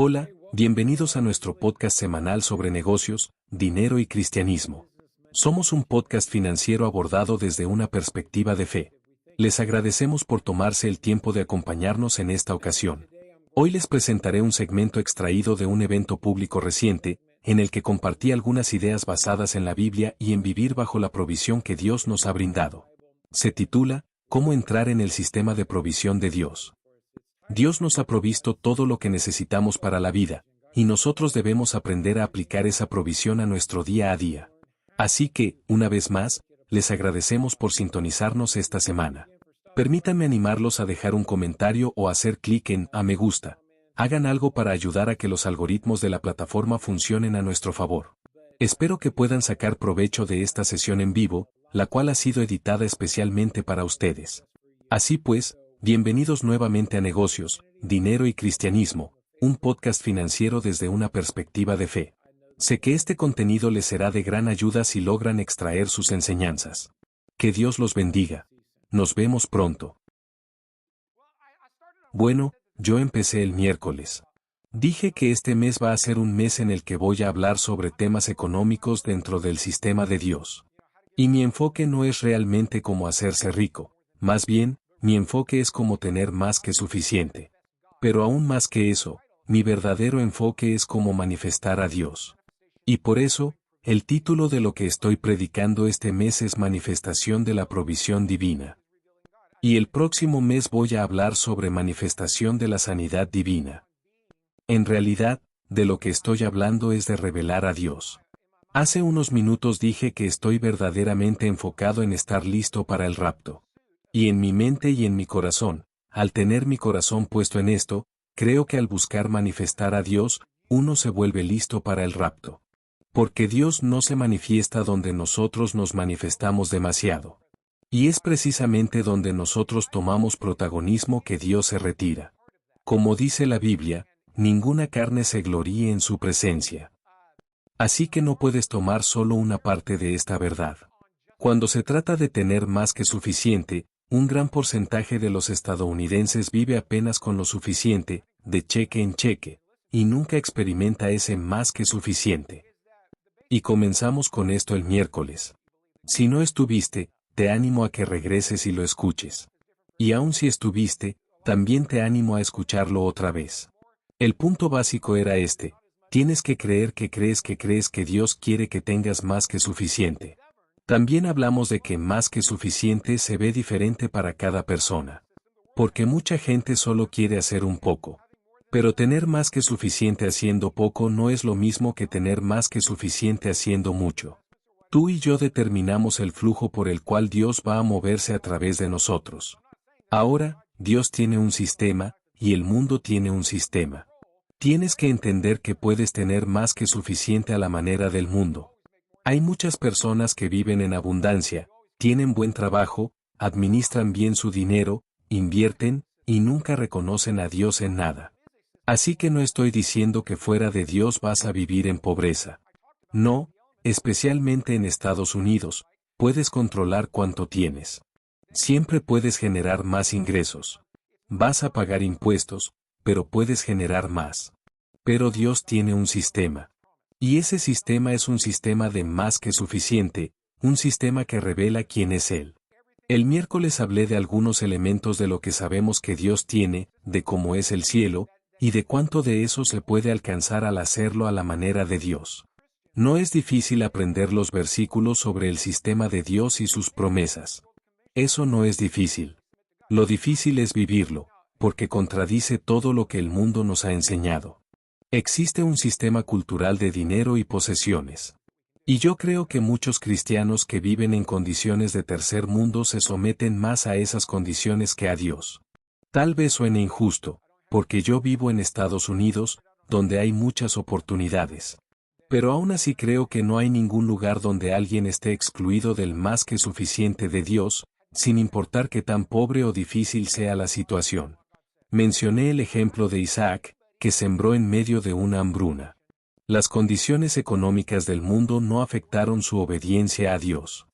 Hola, bienvenidos a nuestro podcast semanal sobre negocios, dinero y cristianismo. Somos un podcast financiero abordado desde una perspectiva de fe. Les agradecemos por tomarse el tiempo de acompañarnos en esta ocasión. Hoy les presentaré un segmento extraído de un evento público reciente, en el que compartí algunas ideas basadas en la Biblia y en vivir bajo la provisión que Dios nos ha brindado. Se titula, ¿Cómo entrar en el sistema de provisión de Dios? Dios nos ha provisto todo lo que necesitamos para la vida, y nosotros debemos aprender a aplicar esa provisión a nuestro día a día. Así que, una vez más, les agradecemos por sintonizarnos esta semana. Permítanme animarlos a dejar un comentario o hacer clic en "a me gusta". Hagan algo para ayudar a que los algoritmos de la plataforma funcionen a nuestro favor. Espero que puedan sacar provecho de esta sesión en vivo, la cual ha sido editada especialmente para ustedes. Así pues, bienvenidos nuevamente a Negocios, Dinero y Cristianismo, un podcast financiero desde una perspectiva de fe. Sé que este contenido les será de gran ayuda si logran extraer sus enseñanzas. Que Dios los bendiga. Nos vemos pronto. Bueno, yo empecé el miércoles. Dije que este mes va a ser un mes en el que voy a hablar sobre temas económicos dentro del sistema de Dios. Y mi enfoque no es realmente cómo hacerse rico, más bien, mi enfoque es cómo tener más que suficiente. Pero aún más que eso, mi verdadero enfoque es cómo manifestar a Dios. Y por eso, el título de lo que estoy predicando este mes es Manifestación de la Provisión Divina. Y el próximo mes voy a hablar sobre manifestación de la sanidad divina. En realidad, de lo que estoy hablando es de revelar a Dios. Hace unos minutos dije que estoy verdaderamente enfocado en estar listo para el rapto. Y en mi mente y en mi corazón, al tener mi corazón puesto en esto, creo que al buscar manifestar a Dios, uno se vuelve listo para el rapto. Porque Dios no se manifiesta donde nosotros nos manifestamos demasiado. Y es precisamente donde nosotros tomamos protagonismo que Dios se retira. Como dice la Biblia, ninguna carne se gloríe en su presencia. Así que no puedes tomar solo una parte de esta verdad. Cuando se trata de tener más que suficiente, un gran porcentaje de los estadounidenses vive apenas con lo suficiente, de cheque en cheque, y nunca experimenta ese más que suficiente. Y comenzamos con esto el miércoles. Si no estuviste, te animo a que regreses y lo escuches. Y aun si estuviste, también te animo a escucharlo otra vez. El punto básico era este: tienes que creer que crees que Dios quiere que tengas más que suficiente. También hablamos de que más que suficiente se ve diferente para cada persona. Porque mucha gente solo quiere hacer un poco. Pero tener más que suficiente haciendo poco no es lo mismo que tener más que suficiente haciendo mucho. Tú y yo determinamos el flujo por el cual Dios va a moverse a través de nosotros. Ahora, Dios tiene un sistema, y el mundo tiene un sistema. Tienes que entender que puedes tener más que suficiente a la manera del mundo. Hay muchas personas que viven en abundancia, tienen buen trabajo, administran bien su dinero, invierten, y nunca reconocen a Dios en nada. Así que no estoy diciendo que fuera de Dios vas a vivir en pobreza. No, especialmente en Estados Unidos, puedes controlar cuánto tienes. Siempre puedes generar más ingresos. Vas a pagar impuestos, pero puedes generar más. Pero Dios tiene un sistema. Y ese sistema es un sistema de más que suficiente, un sistema que revela quién es Él. El miércoles hablé de algunos elementos de lo que sabemos que Dios tiene, de cómo es el cielo, y de cuánto de eso se puede alcanzar al hacerlo a la manera de Dios. No es difícil aprender los versículos sobre el sistema de Dios y sus promesas. Eso no es difícil. Lo difícil es vivirlo, porque contradice todo lo que el mundo nos ha enseñado. Existe un sistema cultural de dinero y posesiones. Y yo creo que muchos cristianos que viven en condiciones de tercer mundo se someten más a esas condiciones que a Dios. Tal vez suene injusto, porque yo vivo en Estados Unidos, donde hay muchas oportunidades. Pero aún así creo que no hay ningún lugar donde alguien esté excluido del más que suficiente de Dios, sin importar qué tan pobre o difícil sea la situación. Mencioné el ejemplo de Isaac, que sembró en medio de una hambruna. Las condiciones económicas del mundo no afectaron su obediencia a Dios.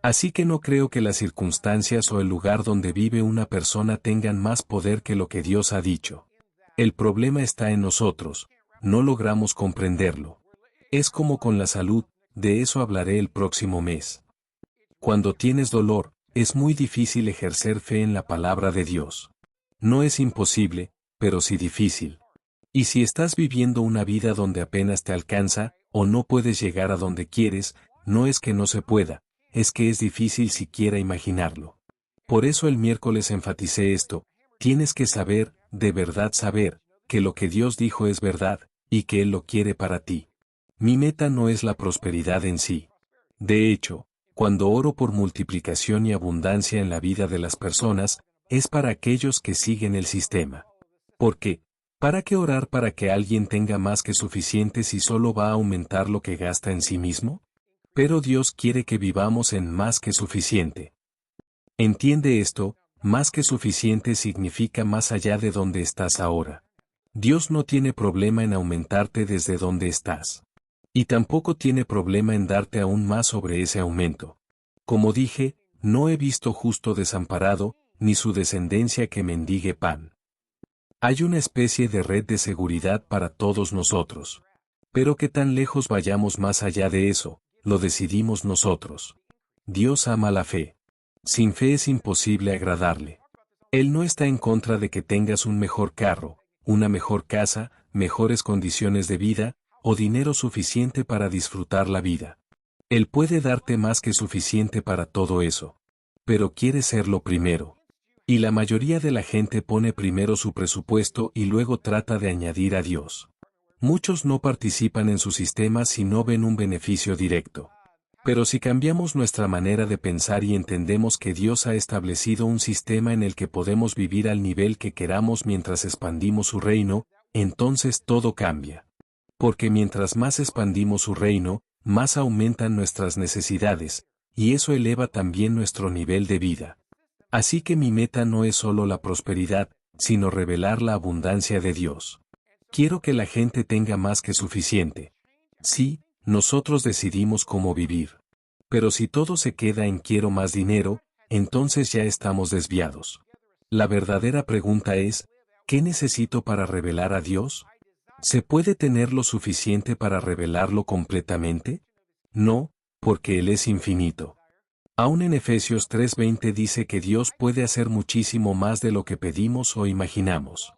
Así que no creo que las circunstancias o el lugar donde vive una persona tengan más poder que lo que Dios ha dicho. El problema está en nosotros, no logramos comprenderlo. Es como con la salud, de eso hablaré el próximo mes. Cuando tienes dolor, es muy difícil ejercer fe en la palabra de Dios. No es imposible, pero sí difícil. Y si estás viviendo una vida donde apenas te alcanza, o no puedes llegar a donde quieres, no es que no se pueda, es que es difícil siquiera imaginarlo. Por eso el miércoles enfaticé esto, tienes que saber, de verdad saber, que lo que Dios dijo es verdad, y que Él lo quiere para ti. Mi meta no es la prosperidad en sí. De hecho, cuando oro por multiplicación y abundancia en la vida de las personas, es para aquellos que siguen el sistema. ¿Por qué? ¿Para qué orar para que alguien tenga más que suficiente si solo va a aumentar lo que gasta en sí mismo? Pero Dios quiere que vivamos en más que suficiente. Entiende esto, más que suficiente significa más allá de donde estás ahora. Dios no tiene problema en aumentarte desde donde estás. Y tampoco tiene problema en darte aún más sobre ese aumento. Como dije, no he visto justo desamparado, ni su descendencia que mendigue pan. Hay una especie de red de seguridad para todos nosotros. Pero que tan lejos vayamos más allá de eso, lo decidimos nosotros. Dios ama la fe. Sin fe es imposible agradarle. Él no está en contra de que tengas un mejor carro, una mejor casa, mejores condiciones de vida, o dinero suficiente para disfrutar la vida. Él puede darte más que suficiente para todo eso. Pero quiere serlo primero. Y la mayoría de la gente pone primero su presupuesto y luego trata de añadir a Dios. Muchos no participan en su sistema si no ven un beneficio directo. Pero si cambiamos nuestra manera de pensar y entendemos que Dios ha establecido un sistema en el que podemos vivir al nivel que queramos mientras expandimos su reino, entonces todo cambia. Porque mientras más expandimos su reino, más aumentan nuestras necesidades, y eso eleva también nuestro nivel de vida. Así que mi meta no es solo la prosperidad, sino revelar la abundancia de Dios. Quiero que la gente tenga más que suficiente. Sí, nosotros decidimos cómo vivir. Pero si todo se queda en quiero más dinero, entonces ya estamos desviados. La verdadera pregunta es, ¿qué necesito para revelar a Dios? ¿Se puede tener lo suficiente para revelarlo completamente? No, porque Él es infinito. Aún en Efesios 3:20 dice que Dios puede hacer muchísimo más de lo que pedimos o imaginamos.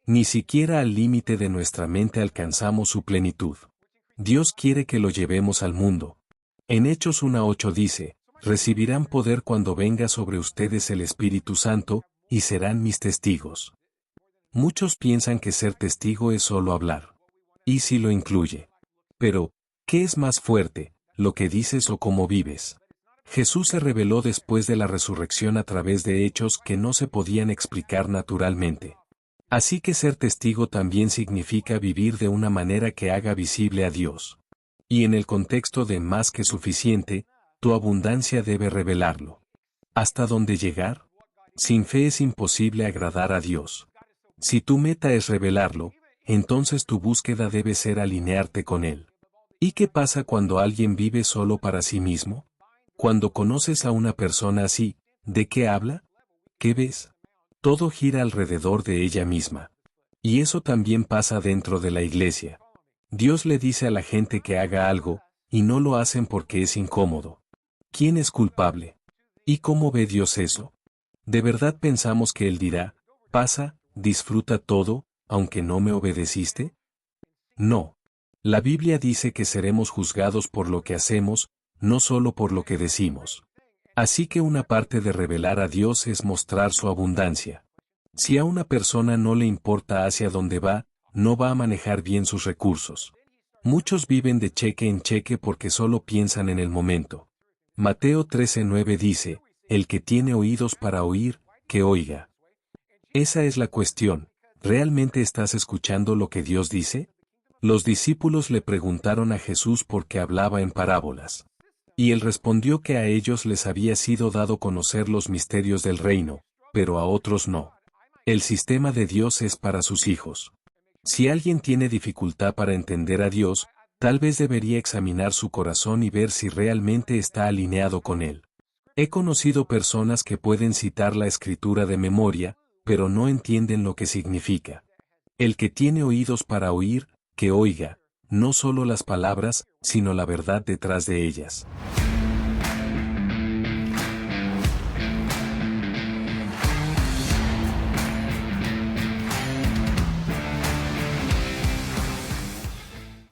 Ni siquiera al límite de nuestra mente alcanzamos su plenitud. Dios quiere que lo llevemos al mundo. En Hechos 1:8 dice, recibirán poder cuando venga sobre ustedes el Espíritu Santo, y serán mis testigos. Muchos piensan que ser testigo es solo hablar. Y si lo incluye. Pero, ¿qué es más fuerte, lo que dices o cómo vives? Jesús se reveló después de la resurrección a través de hechos que no se podían explicar naturalmente. Así que ser testigo también significa vivir de una manera que haga visible a Dios. Y en el contexto de más que suficiente, tu abundancia debe revelarlo. ¿Hasta dónde llegar? Sin fe es imposible agradar a Dios. Si tu meta es revelarlo, entonces tu búsqueda debe ser alinearte con Él. ¿Y qué pasa cuando alguien vive solo para sí mismo? Cuando conoces a una persona así, ¿de qué habla? ¿Qué ves? Todo gira alrededor de ella misma. Y eso también pasa dentro de la iglesia. Dios le dice a la gente que haga algo, y no lo hacen porque es incómodo. ¿Quién es culpable? ¿Y cómo ve Dios eso? ¿De verdad pensamos que Él dirá, pasa, disfruta todo, aunque no me obedeciste? No. La Biblia dice que seremos juzgados por lo que hacemos, no solo por lo que decimos. Así que una parte de revelar a Dios es mostrar su abundancia. Si a una persona no le importa hacia dónde va, no va a manejar bien sus recursos. Muchos viven de cheque en cheque porque solo piensan en el momento. Mateo 13:9 dice, el que tiene oídos para oír, que oiga. Esa es la cuestión, ¿realmente estás escuchando lo que Dios dice? Los discípulos le preguntaron a Jesús por qué hablaba en parábolas. Y él respondió que a ellos les había sido dado conocer los misterios del reino, pero a otros no. El sistema de Dios es para sus hijos. Si alguien tiene dificultad para entender a Dios, tal vez debería examinar su corazón y ver si realmente está alineado con Él. He conocido personas que pueden citar la escritura de memoria, pero no entienden lo que significa. El que tiene oídos para oír, que oiga, no solo las palabras, sino la verdad detrás de ellas.